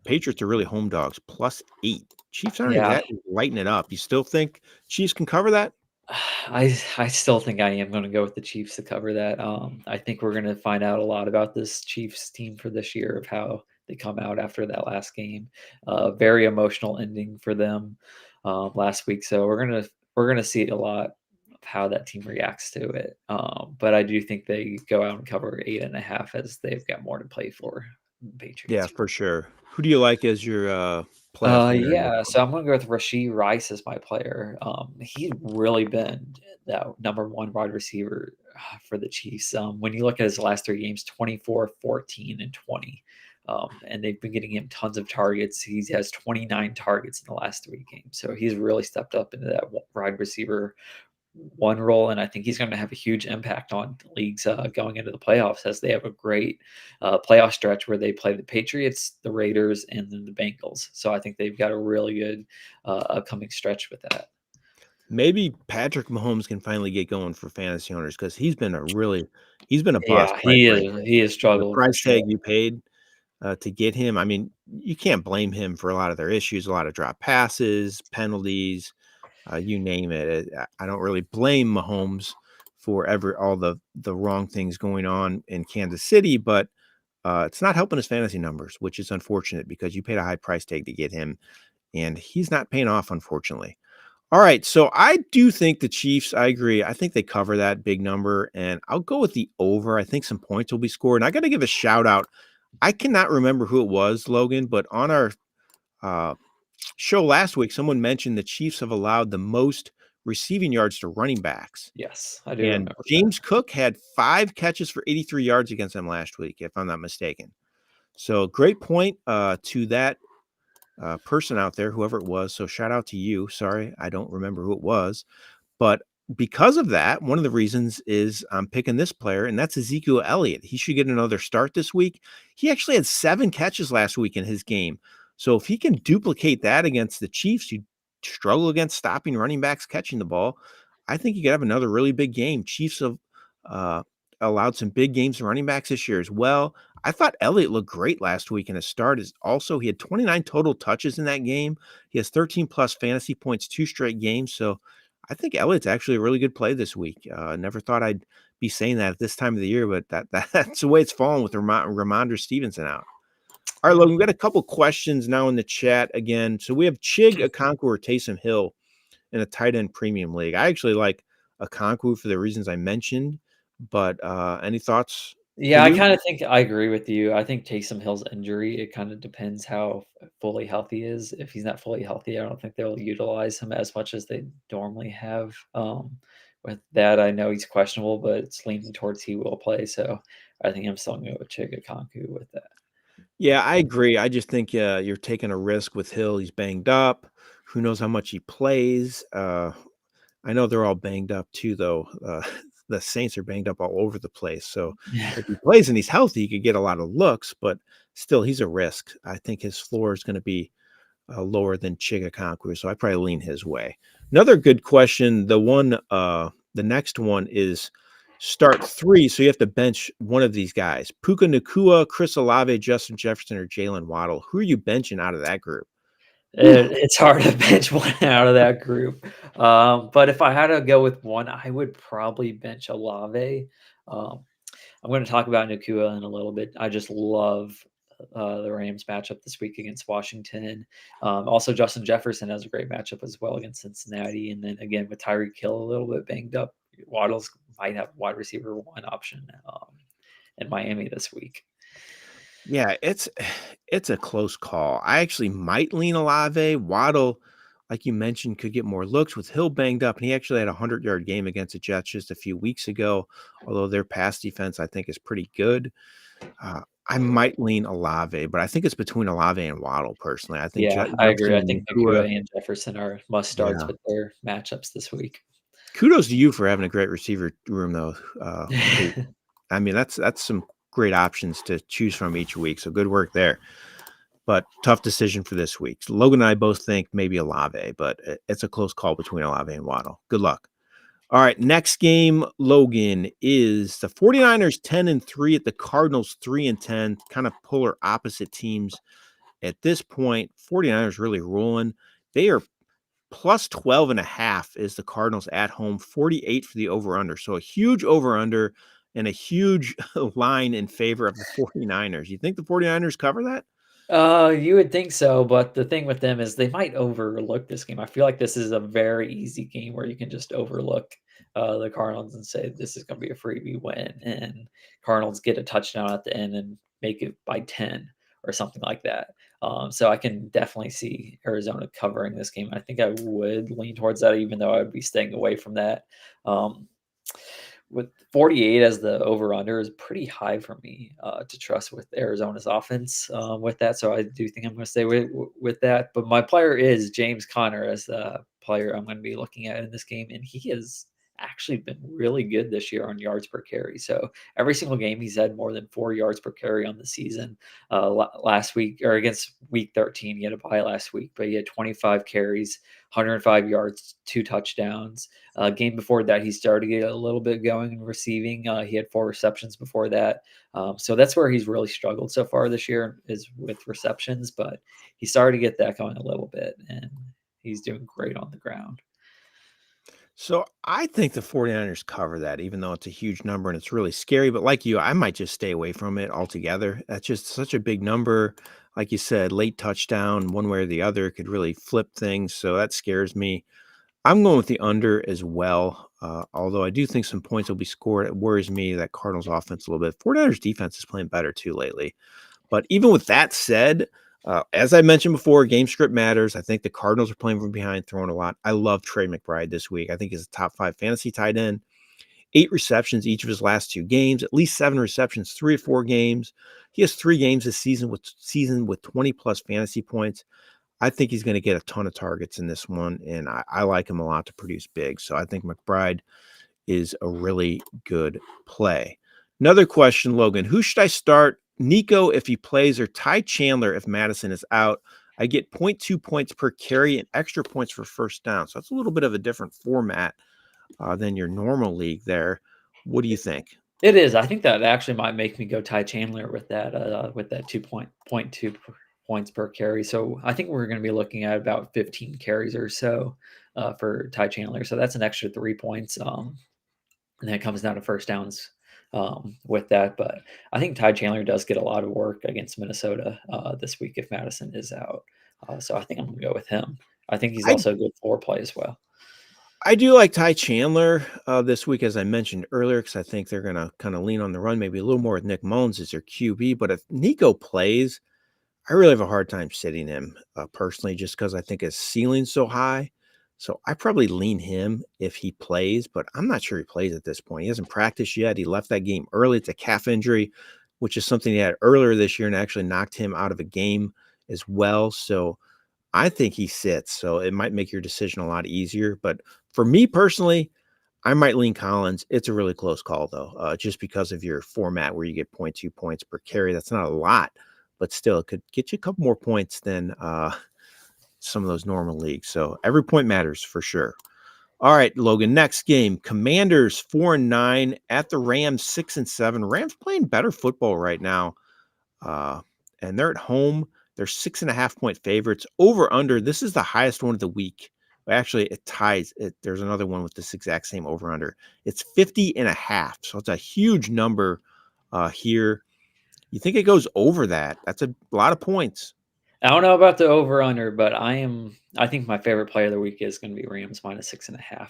Patriots are really home dogs, +8. Chiefs aren't Yeah. exactly lighting it up. You still think Chiefs can cover that? I still think I am gonna go with the Chiefs to cover that. I think we're gonna find out a lot about this Chiefs team for this year of how they come out after that last game. Very emotional ending for them last week, so we're gonna see a lot of how that team reacts to it. But I do think they go out and cover 8.5 as they've got more to play for. The Yeah, Patriots. for sure. Who do you like as your playoff winner in this Yeah, one? so I'm gonna go with Rashee Rice as my player. He's really been that number one wide receiver for the Chiefs. When you look at his last 3 games, 24, 14, and 20. And they've been getting him tons of targets. He has 29 targets in the last 3 games. So he's really stepped up into that wide receiver one role, and I think he's going to have a huge impact on the leagues going into the playoffs as they have a great playoff stretch where they play the Patriots, the Raiders, and then the Bengals. So I think they've got a really good upcoming stretch with that. Maybe Patrick Mahomes can finally get going for fantasy owners because he's been a bust, Yeah, quite he is. frankly. He has The struggled for price sure. tag you paid to get him, I mean, you can't blame him for a lot of their issues, a lot of drop passes, penalties, you name it. I don't really blame Mahomes for all the wrong things going on in Kansas City, but it's not helping his fantasy numbers, which is unfortunate because you paid a high price tag to get him, and he's not paying off, unfortunately. All right, so I do think the Chiefs, I agree. I think they cover that big number, and I'll go with the over. I think some points will be scored. And I got to give a shout out. I cannot remember who it was, Logan, but on our uh, show last week, someone mentioned the Chiefs have allowed the most receiving yards to running backs. Yes, I do And remember that. James Cook had 5 catches for 83 yards against them last week, if I'm not mistaken. So great point to that person out there, whoever it was. So shout out to you. Sorry, I don't remember who it was. But because of that, one of the reasons is I'm picking this player, and that's Ezekiel Elliott. He should get another start this week. He actually had 7 catches last week in his game. So if he can duplicate that against the Chiefs, who struggle against stopping running backs catching the ball, I think you could have another really big game. Chiefs have uh, allowed some big games to running backs this year as well. I thought Elliott looked great last week in his start. He had 29 total touches in that game. He has 13 plus fantasy points 2 straight games. So I think Elliott's actually a really good play this week. Never thought I'd be saying that at this time of the year, but that's the way it's fallen with Ramondre Stevenson out. All right, Logan, we've got a couple questions now in the chat again. So we have Chig Okonkwo or Taysom Hill in a tight end premium league. I actually like Okonkwo for the reasons I mentioned, but any thoughts for Yeah, I you? kind of think I agree with you. I think Taysom Hill's injury, it kind of depends how fully healthy he is. If he's not fully healthy, I don't think they'll utilize him as much as they normally have. With that, I know he's questionable, but it's leaning towards he will play. So I think I'm still going to go with Chiga Konku with that. Yeah, I agree. I just think you're taking a risk with Hill. He's banged up. Who knows how much he plays? I know they're all banged up too, though. The Saints are banged up all over the place. So Yeah. if he plays and he's healthy, he could get a lot of looks, but still, he's a risk. I think his floor is going to be lower than Chiga Conqueror, so I probably lean his way. Another good question. The next one is start 3, so you have to bench one of these guys: Puka Nakua, Chris Olave, Justin Jefferson, or Jalen Waddle. Who are you benching out of that group? It's hard to bench one out of that group. But if I had to go with one, I would probably bench Olave. Um, I'm going to talk about Nakua in a little bit. I just love the Rams matchup this week against Washington. Also, Justin Jefferson has a great matchup as well against Cincinnati. And then again, with Tyreek Hill a little bit banged up, Waddles might have wide receiver 1 option in Miami this week. Yeah, it's a close call. I actually might lean Olave. Waddle, like you mentioned, could get more looks with Hill banged up, and he actually had a 100-yard game against the Jets just a few weeks ago. Although their pass defense, I think, is pretty good. I might lean Olave, but I think it's between Olave and Waddle personally. I think Yeah, I agree. Jefferson I and think Nakua. Nakua and Jefferson are must starts Yeah, with their matchups this week. kudos to you for having a great receiver room, though. 'Cause, I mean, that's some great options to choose from each week. So good work there. But tough decision for this week. Logan and I both think maybe Olave, but it's a close call between Olave and Waddle. Good luck. All right, next game, Logan, is the 49ers 10-3 at the Cardinals 3-10, kind of polar opposite teams at this point. 49ers really rolling. They are plus 12.5 is the Cardinals at home, 48 for the over-under. So a huge over-under and a huge line in favor of the 49ers. You think the 49ers cover that? You would think so, but the thing with them is they might overlook this game. I feel like this is a very easy game where you can just overlook the Cardinals and say this is going to be a freebie win, and Cardinals get a touchdown at the end and make it by 10 or something like that. So I can definitely see Arizona covering this game. I think I would lean towards that, even though I would be staying away from that. Um, with 48 as the over under is pretty high for me to trust with Arizona's offense with that. So I do think I'm going to stay with that. But my player is James Conner as the player I'm going to be looking at in this game. And he has actually been really good this year on yards per carry. So every single game he's had more than 4 yards per carry on the season. Last week or against week 13, he had a bye last week, but he had 25 carries, 105 yards, 2 touchdowns. Game before that, he started to get a little bit going in receiving. He had 4 receptions before that. So that's where he's really struggled so far this year is with receptions, but he started to get that going a little bit, and he's doing great on the ground. So I think the 49ers cover that, even though it's a huge number and it's really scary. But like you, I might just stay away from it altogether. That's just such a big number. Like you said, late touchdown, one way or the other, could really flip things. So that scares me. I'm going with the under as well. Although I do think some points will be scored. It worries me that Cardinals offense a little bit. 49ers defense is playing better too lately. But even with that said, as I mentioned before, game script matters. I think the Cardinals are playing from behind, throwing a lot. I love Trey McBride this week. I think he's a top 5 fantasy tight end. 8 receptions each of his last 2 games, at least 7 receptions, 3 or 4 games. He has 3 games this season with 20 plus fantasy points. I think he's going to get a ton of targets in this one, and I like him a lot to produce big. So I think McBride is a really good play. Another question, Logan, who should I start? Nico if he plays or Ty Chandler if Madison is out? I get 0.2 points per carry and extra points for first down. So that's a little bit of a different format than your normal league there. What do you think? It is. I think that actually might make me go Ty Chandler with that 2.2 points per carry. So I think we're going to be looking at about 15 carries or so for Ty Chandler. So that's an extra 3 points. And then it comes down to first downs with that. But I think Ty Chandler does get a lot of work against Minnesota this week if Madison is out. So I think I'm going to go with him. I think he's I also a good floor play as well. I do like Ty Chandler this week, as I mentioned earlier, because I think they're going to kind of lean on the run, maybe a little more with Nick Mullins as their QB. But if Nico plays, I really have a hard time sitting him personally, just because I think his ceiling's so high. So I probably lean him if he plays, but I'm not sure he plays at this point. He hasn't practiced yet. He left that game early. It's a calf injury, which is something he had earlier this year and actually knocked him out of a game as well. So I think he sits. So it might make your decision a lot easier. But for me personally, I might lean Collins. It's a really close call, though, just because of your format where you get 0.2 points per carry. That's not a lot, but still, it could get you a couple more points than some of those normal leagues. So every point matters for sure. All right, Logan, next game. Commanders 4-9 at the Rams 6-7. Rams playing better football right now. And they're at home. They're 6.5-point favorites. Over under. This is the highest one of the week. Actually, it ties. There's another one with this exact same over under. It's 50.5. So it's a huge number here. You think it goes over that? That's a lot of points. I don't know about the over under, but I think my favorite play of the week is going to be Rams minus 6.5.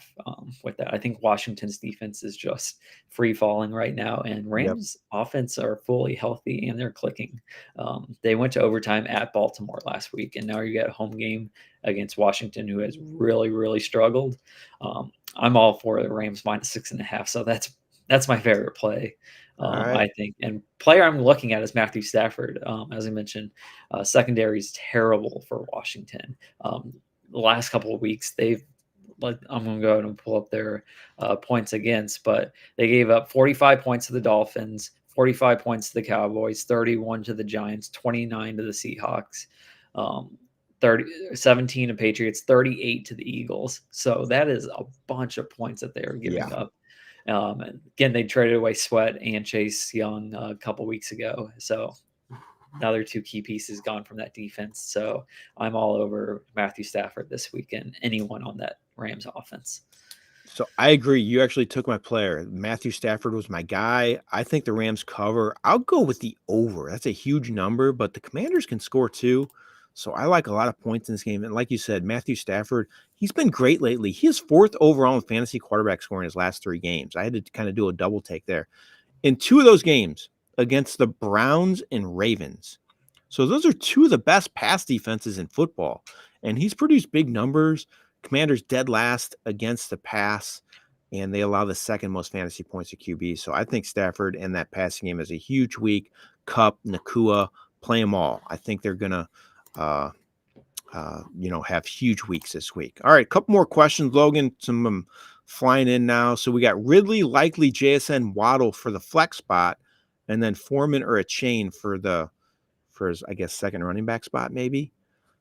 With that, I think Washington's defense is just free falling right now, and Yep. Rams offense are fully healthy and they're clicking. They went to overtime at Baltimore last week, and now you got a home game against Washington, who has really struggled. I'm all for the Rams minus 6.5, so that's my favorite play. Right. I think, and player I'm looking at is Matthew Stafford. As I mentioned, secondary is terrible for Washington. The last couple of weeks, I'm going to go ahead and pull up their points against, but they gave up 45 points to the Dolphins, 45 points to the Cowboys, 31 to the Giants, 29 to the Seahawks, 17 to Patriots, 38 to the Eagles. So that is a bunch of points that they are giving up. And again, they traded away Sweat and Chase Young a couple weeks ago. So now their two key pieces gone from that defense. So I'm all over Matthew Stafford this weekend. Anyone on that Rams offense. So I agree. You actually took my player. Matthew Stafford was my guy. I think the Rams cover. I'll go with the over. That's a huge number, but the Commanders can score too. So I like a lot of points in this game. And like you said, Matthew Stafford, he's been great lately. He is fourth overall in fantasy quarterback scoring his last 3 games. I had to kind of do a double take there. In 2 of those games against the Browns and Ravens. So those are 2 of the best pass defenses in football. And he's produced big numbers. Commanders dead last against the pass, and they allow the second most fantasy points to QB. So I think Stafford and that passing game is a huge week. Kupp, Nakua, play them all. I think they're going to have huge weeks this week. All right, a couple more questions, Logan. Some of them flying in now. So we got Ridley, likely JSN, Waddle for the flex spot, and then Foreman or a chain for his, I guess, second running back spot maybe.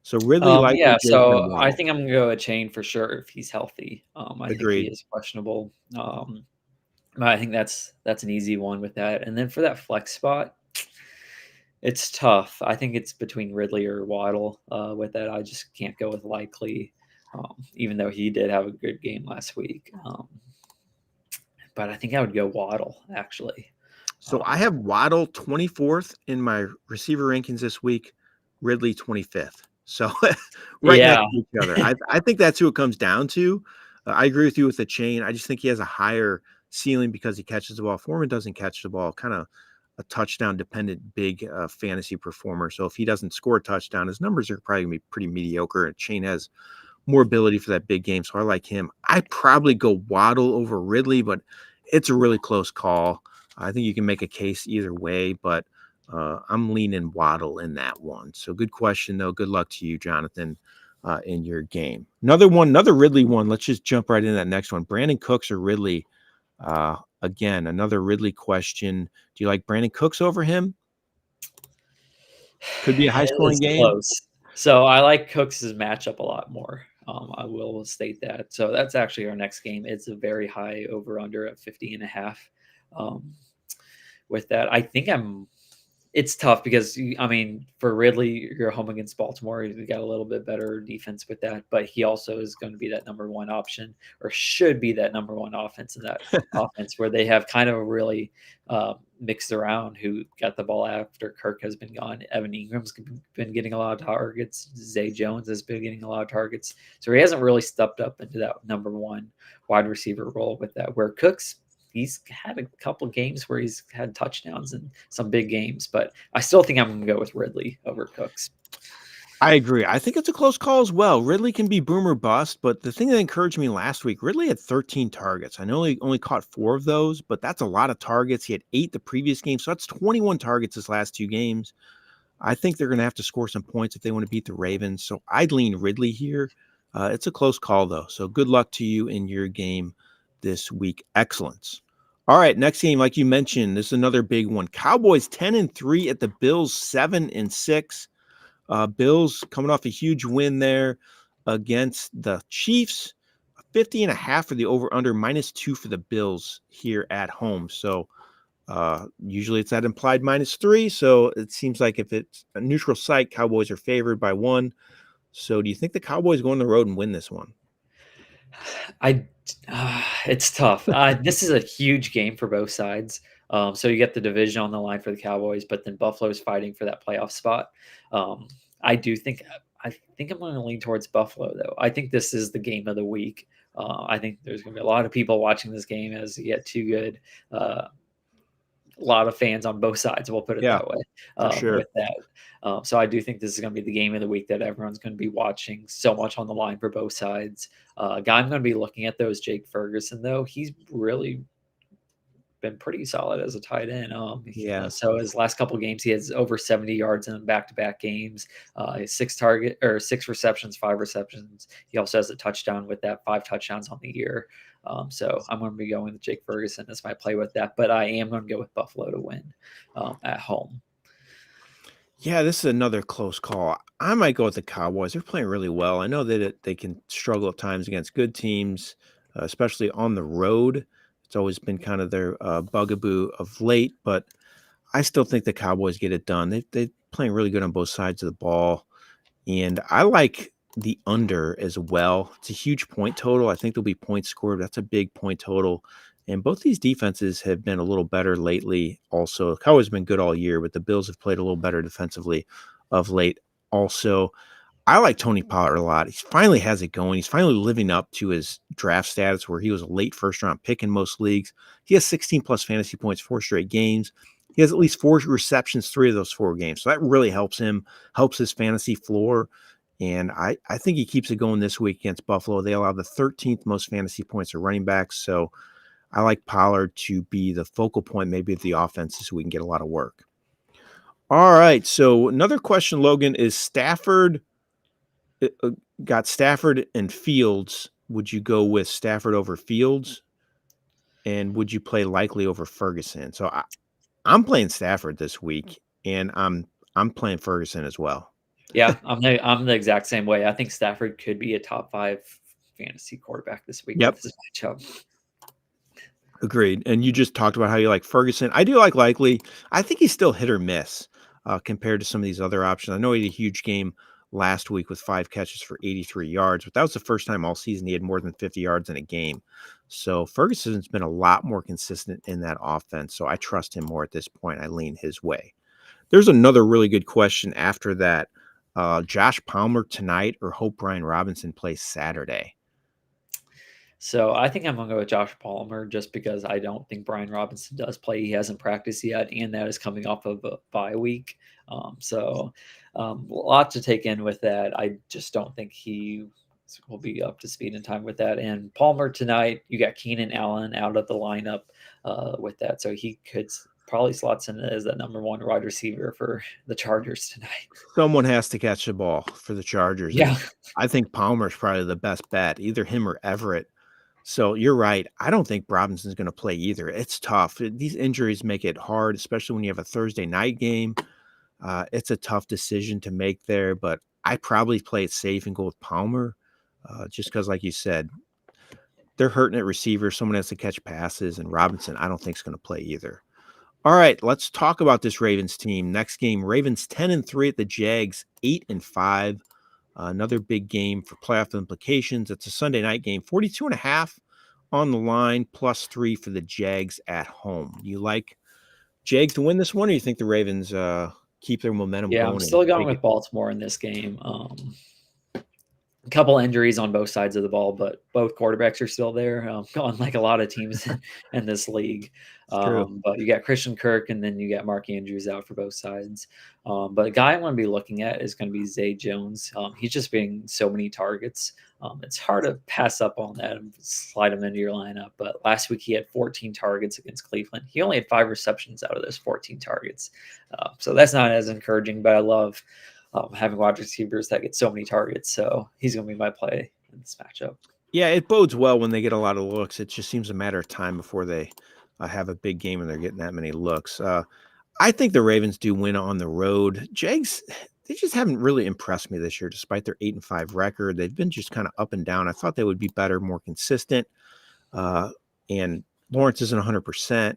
So Ridley, likely JSN, so I Waddle. think I'm going to go a chain for sure if he's healthy. I think he Agreed. is questionable. But I think that's an easy one with that. And then for that flex spot, it's tough. I think it's between Ridley or Waddle with that. I just can't go with likely, even though he did have a good game last week. But I think I would go Waddle, actually. So I have Waddle 24th in my receiver rankings this week, Ridley 25th. So right next to each other. I think that's who it comes down to. I agree with you with the chain. I just think he has a higher ceiling because he catches the ball. Foreman doesn't catch the ball, kind of a touchdown dependent big fantasy performer. So if he doesn't score a touchdown, his numbers are probably going to be pretty mediocre. And Chain has more ability for that big game. So I like him. I probably go Waddle over Ridley, but it's a really close call. I think you can make a case either way, but I'm leaning Waddle in that one. So good question, though. Good luck to you, Jonathan, in your game. Another Ridley one. Let's just jump right into that next one. Brandon Cooks or Ridley? Again, another Ridley question. Do you like Brandon Cooks over him? Could be a high-scoring It's game. close. So I like Cooks' matchup a lot more. I will state that. So that's actually our next game. It's a very high over-under at 50.5. With that, I think it's tough because for Ridley, you're home against Baltimore. You got a little bit better defense with that, but he also is going to be that number one option, or should be that number one offense in that offense where they have kind of really mixed around who got the ball after Kirk has been gone. Evan Ingram's been getting a lot of targets. Zay Jones has been getting a lot of targets. So he hasn't really stepped up into that number one wide receiver role with that. Where Cooks, he's had a couple games where he's had touchdowns in some big games, but I still think I'm going to go with Ridley over Cooks. I agree. I think it's a close call as well. Ridley can be boom or bust, but the thing that encouraged me last week, Ridley had 13 targets. I know he only caught 4 of those, but that's a lot of targets. He had 8 the previous game, so that's 21 targets his last 2 games. I think they're going to have to score some points if they want to beat the Ravens, so I'd lean Ridley here. It's a close call, though, so good luck to you in your game this week. Excellence. All right, next game, like you mentioned, this is another big one. Cowboys 10-3 at the Bills 7-6. Bills coming off a huge win there against the Chiefs. 50.5 for the over-under, -2 for the Bills here at home. So usually it's that implied -3. So it seems like if it's a neutral site, Cowboys are favored by 1. So do you think the Cowboys go on the road and win this one? It's tough. This is a huge game for both sides. So you get the division on the line for the Cowboys, but then Buffalo's fighting for that playoff spot. I think I'm going to lean towards Buffalo, though. I think this is the game of the week. I think there's going to be a lot of people watching this game as you get 2 good. A lot of fans on both sides, we'll put it Yeah, that way, for sure. with that. So I do think this is going to be the game of the week that everyone's going to be watching. So much on the line for both sides. Guy I'm going to be looking at, though, is Jake Ferguson, though. He's really been pretty solid as a tight end. Yeah. So his last couple of games, he has over 70 yards in back-to-back games. 6 receptions, 5 receptions. He also has a touchdown with that, 5 touchdowns on the year. So I'm going to be going with Jake Ferguson as my play with that, but I am going to go with Buffalo to win at home. Yeah, this is another close call. I might go with the Cowboys. They're playing really well. I know that they can struggle at times against good teams, especially on the road. It's always been kind of their bugaboo of late, but I still think the Cowboys get it done. They're playing really good on both sides of the ball, and I like the under as well. It's a huge point total. I think there'll be points scored. That's a big point total. And both these defenses have been a little better lately. Also, the Cowboys have been good all year, but the Bills have played a little better defensively of late. Also, I like Tony Pollard a lot. He finally has it going. He's finally living up to his draft status where he was a late first-round pick in most leagues. He has 16-plus fantasy points, 4 straight games. He has at least 4 receptions, 3 of those 4 games. So that really helps him, helps his fantasy floor. And I think he keeps it going this week against Buffalo. They allow the 13th most fantasy points to running backs. So I like Pollard to be the focal point maybe of the offense so we can get a lot of work. All right. So another question, Logan, is Stafford got Stafford and Fields. Would you go with Stafford over Fields? And would you play Likely over Ferguson? So I'm playing Stafford this week, and I'm playing Ferguson as well. Yeah, I'm the exact same way. I think Stafford could be a top 5 fantasy quarterback this week Yep. with this matchup. Agreed. And you just talked about how you like Ferguson. I do like Likely. I think he's still hit or miss compared to some of these other options. I know he had a huge game last week with 5 catches for 83 yards, but that was the first time all season he had more than 50 yards in a game. So Ferguson's been a lot more consistent in that offense. So I trust him more at this point. I lean his way. There's another really good question after that. Josh Palmer tonight or hope Brian Robinson plays Saturday? So I think I'm going to go with Josh Palmer just because I don't think Brian Robinson does play. He hasn't practiced yet, and that is coming off of a bye week. A lot to take in with that. I just don't think he will be up to speed in time with that. And Palmer tonight, you got Keenan Allen out of the lineup with that, so he could probably slots in as that number one wide receiver for the Chargers tonight. Someone has to catch the ball for the Chargers, and Yeah. I think Palmer's probably the best bet, either him or Everett. So you're right. I don't think Robinson's going to play either. It's tough. These injuries make it hard, especially when you have a Thursday night game. It's a tough decision to make there, but I probably play it safe and go with Palmer, just because, like you said, they're hurting at receiver. Someone has to catch passes, and Robinson, I don't think is going to play either. All right, let's talk about this Ravens team. Next game, Ravens 10-3 at the Jags, 8-5. Another big game for playoff implications. It's a Sunday night game, 42.5 on the line, +3 for the Jags at home. You like Jags to win this one, or you think the Ravens keep their momentum Yeah, I'm going and still going take it? with Baltimore in this game. A couple injuries on both sides of the ball, but both quarterbacks are still there, on like a lot of teams in this league. It's true. But you got Christian Kirk, and then you got Mark Andrews out for both sides. But a guy I want to be looking at is going to be Zay Jones. He's just being so many targets. It's hard to pass up on that and slide him into your lineup. But last week he had 14 targets against Cleveland. He only had 5 receptions out of those 14 targets. So that's not as encouraging, but I love having wide receivers that get so many targets. So he's going to be my play in this matchup. Yeah, it bodes well when they get a lot of looks. It just seems a matter of time before they have a big game and they're getting that many looks. I think the Ravens do win on the road. Jags, they just haven't really impressed me this year, despite their 8-5 record. They've been just kind of up and down. I thought they would be better, more consistent. And Lawrence isn't 100%.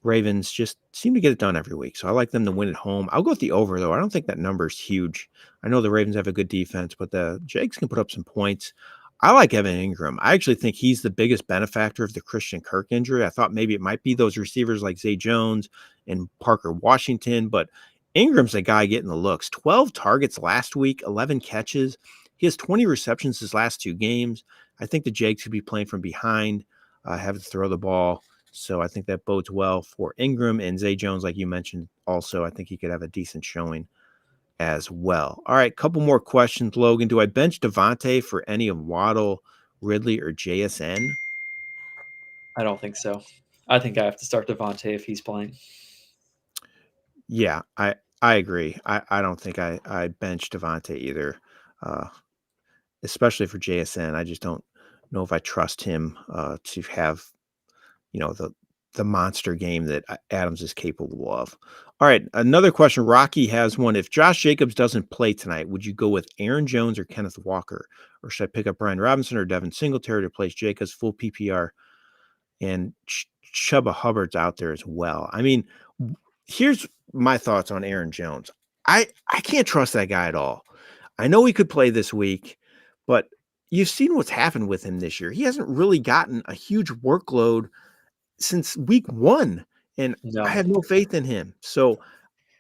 Ravens just seem to get it done every week. So I like them to win at home. I'll go with the over, though. I don't think that number is huge. I know the Ravens have a good defense, but the Jags can put up some points. I like Evan Ingram. I actually think he's the biggest benefactor of the Christian Kirk injury. I thought maybe it might be those receivers like Zay Jones and Parker Washington, but Ingram's the guy getting the looks. 12 targets last week, 11 catches. He has 20 receptions his last 2 games. I think the Jags could be playing from behind, having to throw the ball. So I think that bodes well for Ingram and Zay Jones, like you mentioned. Also, I think he could have a decent showing as well. All right, couple more questions, Logan. Do I bench Devonte for any of Waddle, Ridley, or JSN? I don't think so. I think I have to start Devonte if he's playing. Yeah, I agree. I don't think I bench Devonte either, uh, especially for JSN. I just don't know if I trust him to have the monster game that Adams is capable of. All right, another question. Rocky has one. If Josh Jacobs doesn't play tonight, would you go with Aaron Jones or Kenneth Walker? Or should I pick up Brian Robinson or Devin Singletary to replace Jacobs, full PPR? And Chuba Hubbard's out there as well. I mean, here's my thoughts on Aaron Jones. I can't trust that guy at all. I know he could play this week, but you've seen what's happened with him this year. He hasn't really gotten a huge workload since week 1, and I No, have no faith in him. So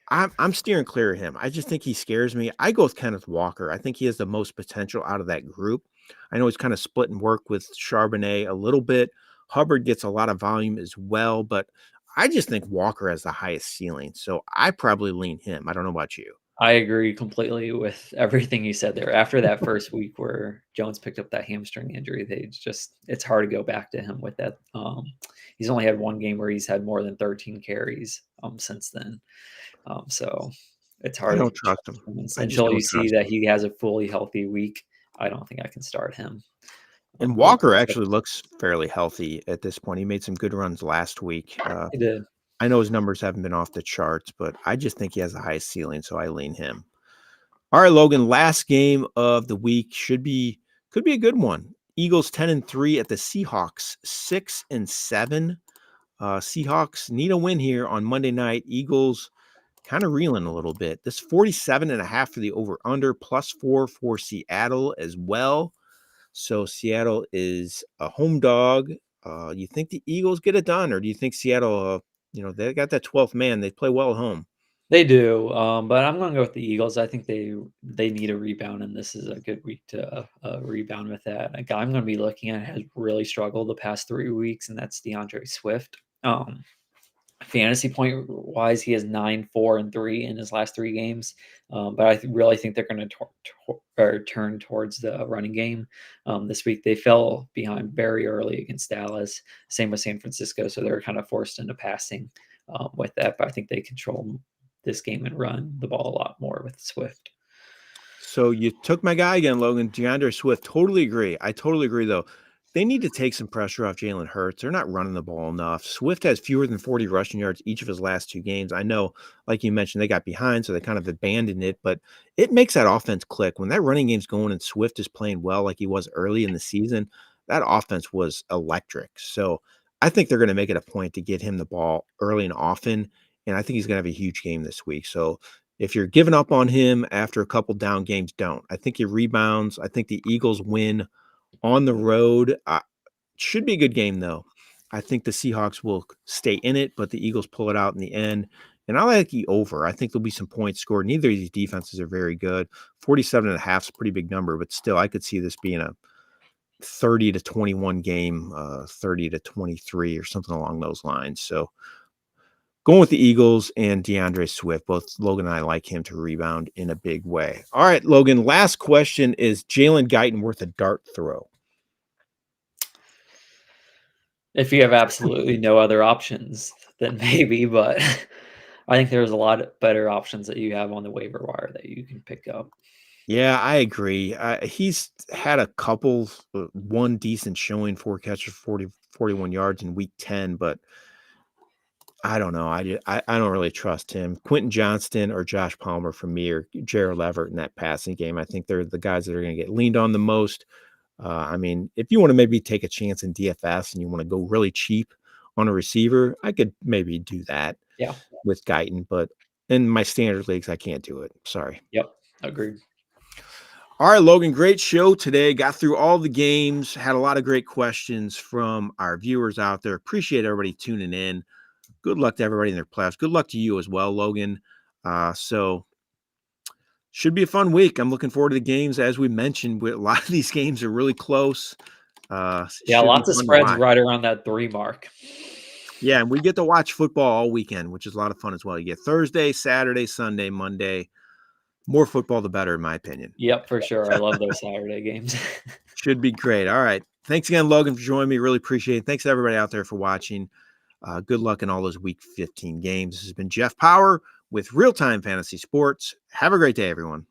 I'm steering clear of him. I just think he scares me. I go with Kenneth Walker. I think he has the most potential out of that group. I know he's kind of splitting work with Charbonnet a little bit. Hubbard gets a lot of volume as well, but I just think Walker has the highest ceiling. So I probably lean him. I don't know about you. I agree completely with everything you said there. After that first week where Jones picked up that hamstring injury, it's hard to go back to him with that. He's only had 1 game where he's had more than 13 carries since then. So it's I hard to don't trust trust him. him I just until you don't see trust that him. he has a fully healthy week. I don't think I can start him. And What Walker actually looks fairly healthy at this point. He made some good runs last week. he did. I know his numbers haven't been off the charts, but I just think he has the highest ceiling, so I lean him. All right, Logan, last game of the week could be a good one. Eagles 10-3 at the Seahawks 6-7. Seahawks need a win here on Monday night. Eagles kind of reeling a little bit. This 47.5 for the over/under, +4 for Seattle as well. So Seattle is a home dog. You think the Eagles get it done, or do you think Seattle? They got that 12th man. They play well at home. They do, but I'm gonna go with the Eagles. I think they need a rebound, and this is a good week to rebound with that. A guy I'm gonna be looking at has really struggled the past 3 weeks, and that's DeAndre Swift. Fantasy point wise, he has 9, 4, and 3 in his last 3 games. But I really think they're going to turn towards the running game this week. They fell behind very early against Dallas. Same with San Francisco, so they're kind of forced into passing. with that. But I think they control this game and run the ball a lot more with Swift. So you took my guy again, Logan. DeAndre Swift. Totally agree. I totally agree, though. They need to take some pressure off Jalen Hurts. They're not running the ball enough. Swift has fewer than 40 rushing yards each of his last 2 games. I know, like you mentioned, they got behind, so they kind of abandoned it, but it makes that offense click. When that running game's going and Swift is playing well like he was early in the season, that offense was electric. So I think they're going to make it a point to get him the ball early and often, and I think he's going to have a huge game this week. So if you're giving up on him after a couple down games, don't. I think he rebounds. I think the Eagles win on the road. Should be a good game, though. I think the Seahawks will stay in it, but the Eagles pull it out in the end. And I like the over. I think there'll be some points scored. Neither of these defenses are very good. 47.5 is a pretty big number, but still, I could see this being a 30-21 game, 30-23 or something along those lines. So going with the Eagles and DeAndre Swift. Both Logan and I like him to rebound in a big way. All right, Logan, last question. Is Jalen Guyton worth a dart throw? If you have absolutely no other options, then maybe, but I think there's a lot better options that you have on the waiver wire that you can pick up. Yeah, I agree. He's had a couple, one decent showing, 4 catches, 41 yards in week 10, but I don't know. I don't really trust him. Quentin Johnston or Josh Palmer for me, or Gerald Everett in that passing game. I think they're the guys that are going to get leaned on the most. I mean, if you want to maybe take a chance in DFS and you want to go really cheap on a receiver, I could maybe do that Yeah. with Guyton, but in my standard leagues, I can't do it. Sorry. Yep. Agreed. All right, Logan, great show today. Got through all the games, had a lot of great questions from our viewers out there. Appreciate everybody tuning in. Good luck to everybody in their playoffs. Good luck to you as well, Logan. So should be a fun week. I'm looking forward to the games. As we mentioned, a lot of these games are really close. Yeah, Should be lots of fun to spreads watch. right around that 3 mark. Yeah, and we get to watch football all weekend, which is a lot of fun as well. You get Thursday, Saturday, Sunday, Monday. More football, the better, in my opinion. Yep, for sure. I love those Saturday games. Should be great. All right. Thanks again, Logan, for joining me. Really appreciate it. Thanks to everybody out there for watching. Good luck in all those Week 15 games. This has been Jeff Power with Real Time Fantasy Sports. Have a great day, everyone.